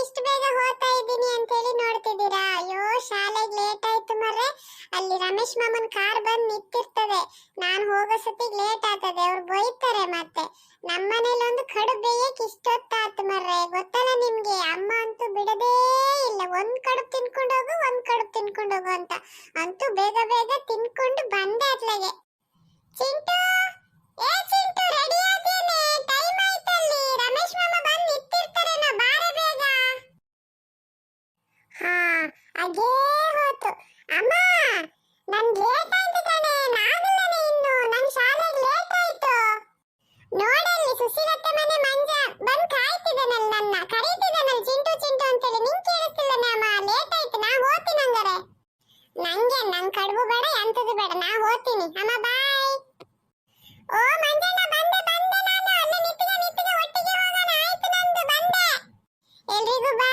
ಇಷ್ಟು ಬೇಗ ಹೋಗ್ತಾ ಇದ್ದೀನಿ ಅಂತ ಹೇಳಿ ನೋಡ್ತಿದ್ದೀರಾ? ಅಯ್ಯೋ ಶಾಲೆಗೆ ಲೇಟ್ ಆಯ್ತು ಮರ್ರೆ. ಅಲ್ಲಿ ರಮೇಶ್ ಮಾಮನ್ ಕಾರ್ ಬಂದ್ ನಿಂತಿರ್ತದೆ. ನಾನು ಹೋಗೋ ಸತಿಗೆ ಲೇಟ್ ಆಗ್ತದೆ, ಅವ್ರು ಬೈತಾರೆ. ಮತ್ತೆ ನಮ್ಮನೇಲಿ ಒಂದು ಕಡು ಬೇಯಕ್ಕೆ ಇಷ್ಟೊತ್ತಾಯ್ತು ಮರ್ರೆ, ಗೊತ್ತಲ್ಲ ನಿಮ್ಗೆ? ಅಮ್ಮ ಅಂತೂ ಬಿಡದೇ ಇಲ್ಲ, ಒಂದ್ ಕಡುಬು ತಿನ್ಕೊಂಡು ಹೋಗು, ಒಂದ್ ಕಡುಬು ತಿನ್ಕೊಂಡು ಹೋಗು ಅಂತ. ಅಂತೂ ಬೇಗ ಬೇಗ ತಿನ್ಕೊಂಡು ಬಂದೆ ಅತ್ಲಾಗೆ. ಚಿಂಟು, ಏ ಚಿಂಟು, ರೆಡಿ ಆದೇನೆ? ಟೈಮ್ ಆಯ್ತಲ್ಲಿ, ರಮೇಶ್ ಮಾಮ ಬಂದು ನಿಂತಿರ್ತಾರೇನ, ಬಾರೆ ಬೇಗ. ಹಾ, ಅದೇ ಹೋತು. ಅಮ್ಮ, ನನ್ ಲೇಟ್ ಆಯ್ತು ಕಣೆ, ನಾಗಲ್ಲನೆ ಇನ್ನು, ನನ್ ಶಾಲೆಗೆ ಲೇಟ್ ಆಯ್ತು. ನೋಡಲ್ಲಿ ಸುಶೀಲತ್ತೆ ಮನೆ ಮಂಜ ಬಂದು ಕಾಯ್ತಿದ್ದಾನಲ್ಲ, ನನ್ನ ಕರೀತಿದ್ದಾನಲ್ಲ ಚಿಂಟು ಚಿಂಟು ಅಂತೇಳಿ. ನಿಂಗೆ ಕೇಳಿಸ್ತಿಲ್ಲನೆ ಅಮ್ಮ? ಲೇಟ್ ಆಯ್ತು, ನಾ ಹೋಗ್ತೀನಿ ಹಂಗಾರೆ. ನಂಗೆ ಕಡುಬು ಬೇಡ, ಎಂತದು ಬೇಡ, ನಾ ಹೋಗ್ತೀನಿ ಅಮ್ಮ, ಬಾಯ್. ಓ ಮಂಜಣ್ಣ, ಬಂದೆ ನಾನು. ಅಲ್ಲೇ ನಿಂತಿಗೆ ಒಟ್ಟಿಗೆ ಹೋಗೋಣ. ಆಯ್ತು, ನಂದು ಬಂದೆ. ಎಲ್ರಿಗೂ ಬಾಯ್.